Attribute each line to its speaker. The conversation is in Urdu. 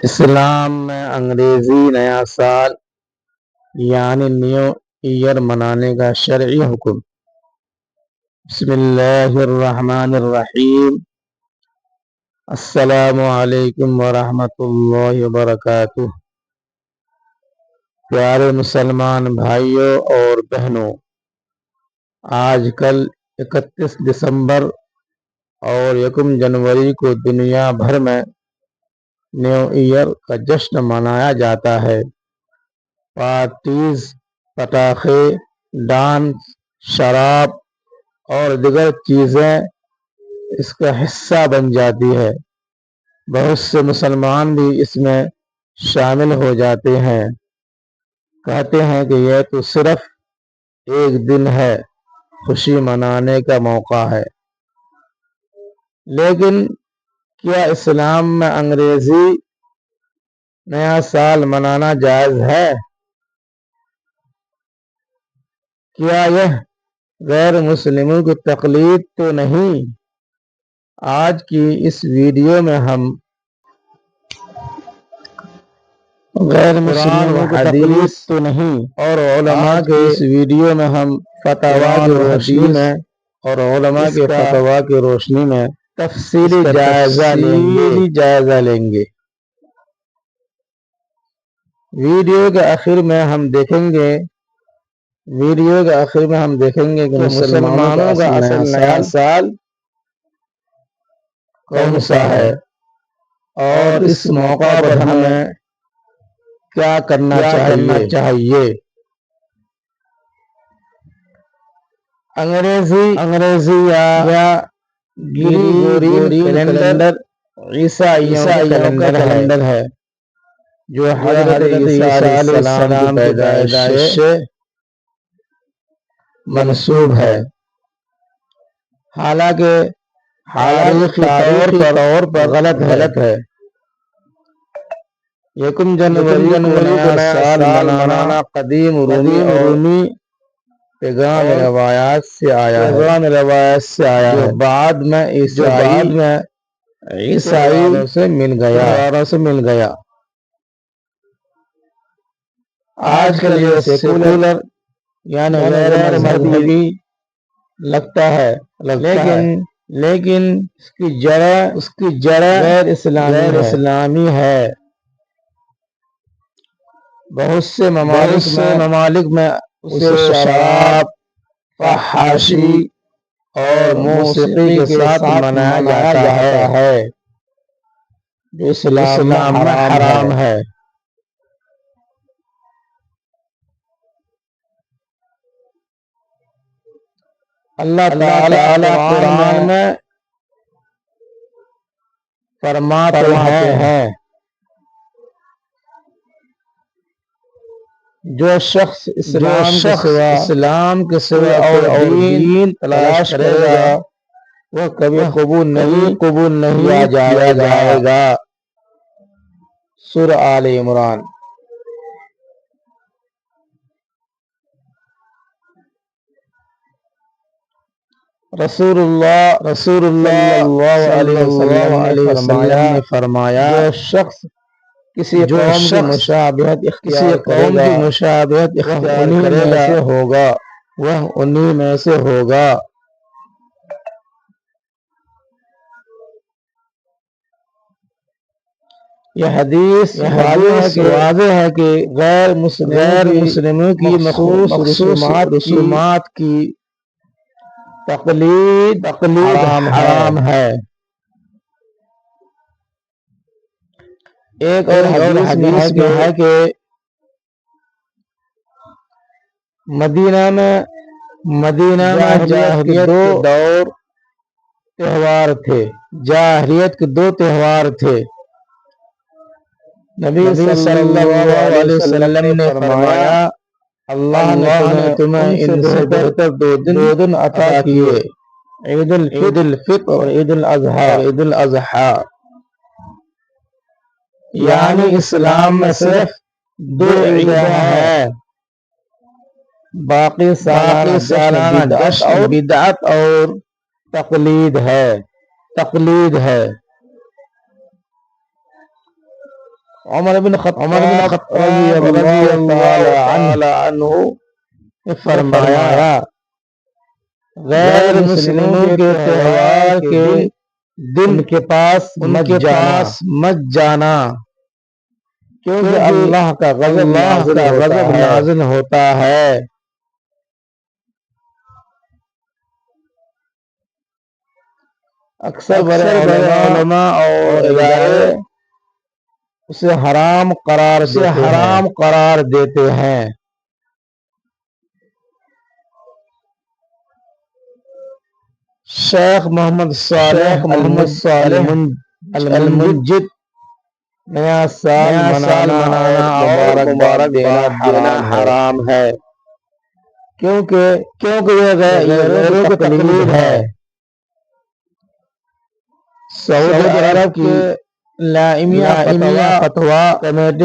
Speaker 1: اسلام میں انگریزی نیا سال یعنی نیو ایئر منانے کا شرعی حکم۔ بسم اللہ الرحمن الرحیم۔ السلام علیکم ورحمۃ اللہ وبرکاتہ۔ پیارے مسلمان بھائیوں اور بہنوں، آج کل 31 دسمبر اور 1 جنوری کو دنیا بھر میں نیو ایئر کا جشن منایا جاتا ہے۔ پارٹیز، پٹاخے، ڈانس، شراب اور دیگر چیزیں اس کا حصہ بن جاتی ہے۔ بہت سے مسلمان بھی اس میں شامل ہو جاتے ہیں، کہتے ہیں کہ یہ تو صرف ایک دن ہے، خوشی منانے کا موقع ہے۔ لیکن کیا اسلام میں انگریزی نیا سال منانا جائز ہے؟ کیا یہ غیر مسلموں کی تقلید تو نہیں؟ آج کی اس ویڈیو میں ہم غیر مسلموں کی تقلید تو نہیں اور علماء کے اس ویڈیو میں ہم فتاویٰ کی روشنی میں اور علماء کے فتاویٰ کی روشنی میں تفصیلی جائزہ لیں گے۔ ویڈیو کے آخر میں ہم دیکھیں گے کہ مسلمانوں کا اصل نیا سال کون سا ہے اور اس موقع پر ہمیں کیا کرنا چاہیے۔ انگریزی یا گریگورین کیلنڈر عیسائیوں کا کیلنڈر ہے جو حضرت عیسیٰ علیہ السلام کی پیدائش سے منسوب ہے، حالانکہ تاریخی طور پر غلط ہے۔ 1 جنوری کو نیا سال منانا قدیم رومی پیغام روایات سے آیا ہے، جو بعد میں عیسائیوں سے مل گیا۔ آج کل یہ سیکولر یعنی غیر مذہبی لگتا ہے، لیکن اس کی جڑ غیر اسلامی ہے۔ بہت سے ممالک میں اسے شراب، فحاشی اور موسیقی کے ساتھ منایا جاتا ہے، جو اسلام میں حرام ہے۔ اللہ تعالیٰ قرآن میں فرماتے ہیں جو شخص اسلام کے سوا اور دین تلاش کرے گا وہ کبھی قبول نہیں کیا جائے گا۔ سورہ آل عمران۔ رسول اللہ صلی اللہ علیہ وسلم نے فرمایا جو شخص کسی قوم کی مشابہت اختیار کرے گا وہ انہی میں سے ہوگا۔ یہ حدیث واضح ہے کہ غیر مسلموں کی مخصوص رسومات کی تقلید حرام ہے۔ ایک اور حدیث میں ہے کہ مدینہ میں جاہلیت کے 2 تہوار تھے۔ نبی صلی اللہ علیہ وسلم نے فرمایا اللہ نے تمہیں ان سے بہتر 2 دن عطا کیے، عید الفطر اور عید الاضحیٰ۔ یعنی اسلام میں صرف 2 عیدیں ہیں، باقی سالانہ جشن بدعت اور تقلید ہے۔ تقلید ہے۔ عمر بن خطاب رضی اللہ تعالی عنہ نے فرمایا غیر مسلموں کے تہوار کے دن ان کے پاس مت جانا کیونکہ اللہ کا غضب نازل ہوتا ہے۔ اکثر بڑے علماء اور ادارے اسے حرام قرار دیتے ہیں۔ شیخ محمد صالح المنجد نیا سال منانا اور مبارک دینا حرام ہے کیونکہ یہ غیروں کی تقلید ہے۔ سعودی عرب کی لائمیہ فتویٰ کمیٹی